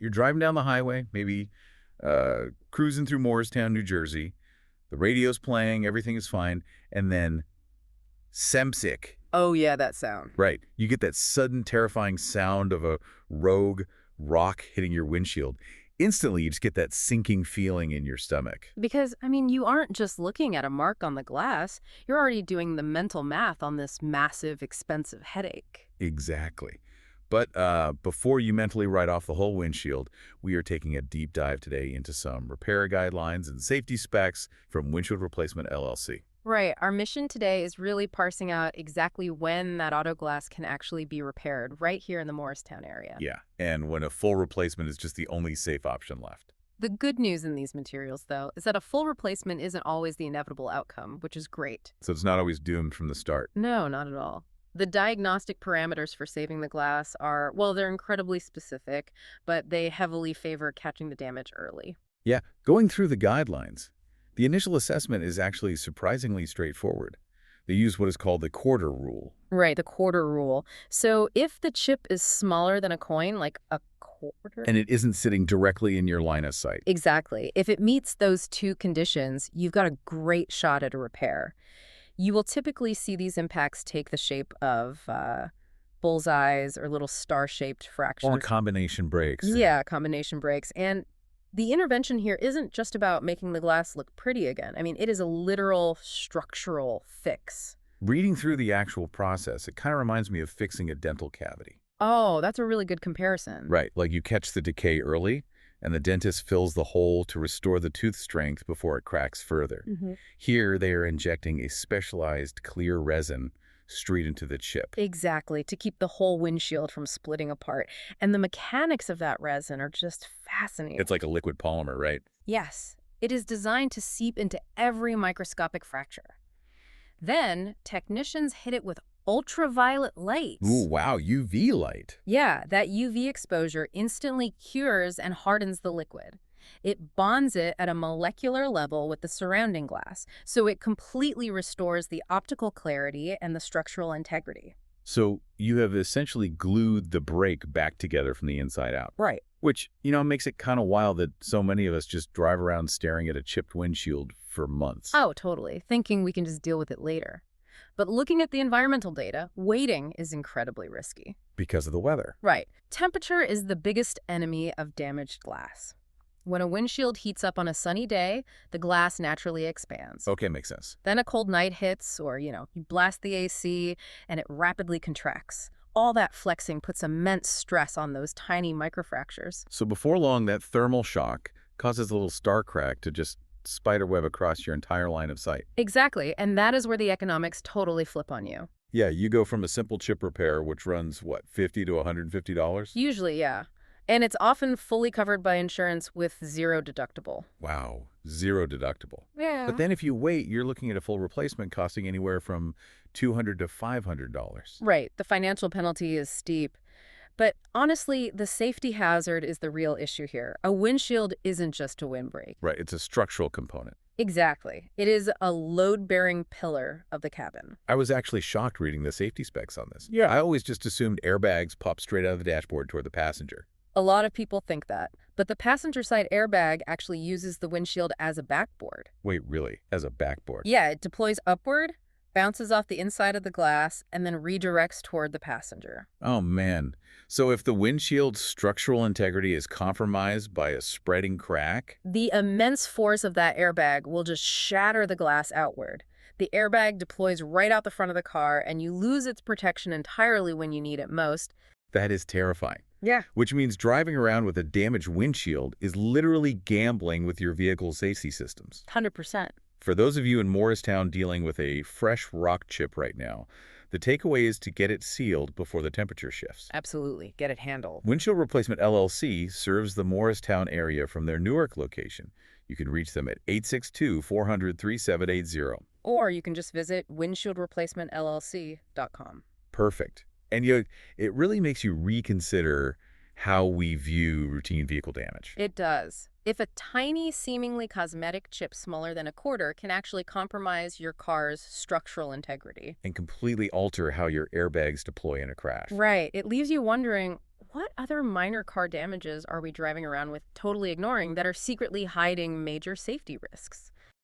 you're driving down the highway, maybe cruising through Morristown, New Jersey. The radio's playing, everything is fine, and then Semsic. Oh, yeah, that sound. Right. You get that sudden, terrifying sound of a rogue rock hitting your windshield. Instantly, you just get that sinking feeling in your stomach. Because, I mean, you aren't just looking at a mark on the glass. You're already doing the mental math on this massive, expensive headache. Exactly. But before you mentally write off the whole windshield, we are taking a deep dive today into some repair guidelines and safety specs from Windshield Replacement LLC. Right. Our mission today is really parsing out exactly when that auto glass can actually be repaired right here in the Morristown area. Yeah, and when a full replacement is just the only safe option left. The good news in these materials, though, is that a full replacement isn't always the inevitable outcome, which is great. So it's not always doomed from the start. No, not at all. The diagnostic parameters for saving the glass are, well, they're incredibly specific, but they heavily favor catching the damage early. Yeah, going through the guidelines, the initial assessment is actually surprisingly straightforward. They use what is called the quarter rule. Right, the quarter rule. So if the chip is smaller than a coin, like a quarter? And it isn't sitting directly in your line of sight. Exactly. If it meets those two conditions, you've got a great shot at a repair. You will typically see these impacts take the shape of bullseyes or little star-shaped fractures. Or combination breaks. Yeah, combination breaks. And the intervention here isn't just about making the glass look pretty again. I mean, it is a literal structural fix. Reading through the actual process, it kind of reminds me of fixing a dental cavity. Oh, that's a really good comparison. Right, like you catch the decay early, and the dentist fills the hole to restore the tooth strength before it cracks further. Here, they are injecting a specialized clear resin straight into the chip. Exactly, to keep the whole windshield from splitting apart. And the mechanics of that resin are just fascinating. It's like a liquid polymer, right? Yes, it is designed to seep into every microscopic fracture. Then, technicians hit it with ultraviolet light. Ooh, wow, UV light. Yeah, that UV exposure instantly cures and hardens the liquid. It bonds it at a molecular level with the surrounding glass, so it completely restores the optical clarity and the structural integrity. So you have essentially glued the break back together from the inside out. Right. Which, makes it kind of wild that so many of us just drive around staring at a chipped windshield for months. Oh, totally, thinking we can just deal with it later. But looking at the environmental data, waiting is incredibly risky. Because of the weather. Right. Temperature is the biggest enemy of damaged glass. When a windshield heats up on a sunny day, the glass naturally expands. Okay, makes sense. Then a cold night hits, or, you blast the AC, and it rapidly contracts. All that flexing puts immense stress on those tiny microfractures. So before long, that thermal shock causes a little star crack to just spiderweb across your entire line of sight. Exactly, and that is where the economics totally flip on you. Yeah, you go from a simple chip repair, which runs, what, $50 to $150? Usually, yeah. And it's often fully covered by insurance with zero deductible. Wow, zero deductible. Yeah. But then if you wait, you're looking at a full replacement costing anywhere from $200 to $500. Right, the financial penalty is steep. But honestly, the safety hazard is the real issue here. A windshield isn't just a windbreak. Right, it's a structural component. Exactly. It is a load-bearing pillar of the cabin. I was actually shocked reading the safety specs on this. Yeah, I always just assumed airbags pop straight out of the dashboard toward the passenger. A lot of people think that, but the passenger side airbag actually uses the windshield as a backboard. Wait, really? As a backboard? Yeah, it deploys upward, bounces off the inside of the glass, and then redirects toward the passenger. Oh, man. So if the windshield's structural integrity is compromised by a spreading crack? The immense force of that airbag will just shatter the glass outward. The airbag deploys right out the front of the car, and you lose its protection entirely when you need it most. That is terrifying. Yeah. Which means driving around with a damaged windshield is literally gambling with your vehicle's safety systems. 100%. For those of you in Morristown dealing with a fresh rock chip right now, the takeaway is to get it sealed before the temperature shifts. Absolutely. Get it handled. Windshield Replacement LLC serves the Morristown area from their Newark location. You can reach them at 862-400-3780. Or you can just visit windshieldreplacementllc.com. Perfect. And it really makes you reconsider how we view routine vehicle damage. It does. If a tiny, seemingly cosmetic chip smaller than a quarter can actually compromise your car's structural integrity. And completely alter how your airbags deploy in a crash. Right. It leaves you wondering, What other minor car damages are we driving around with totally ignoring that are secretly hiding major safety risks?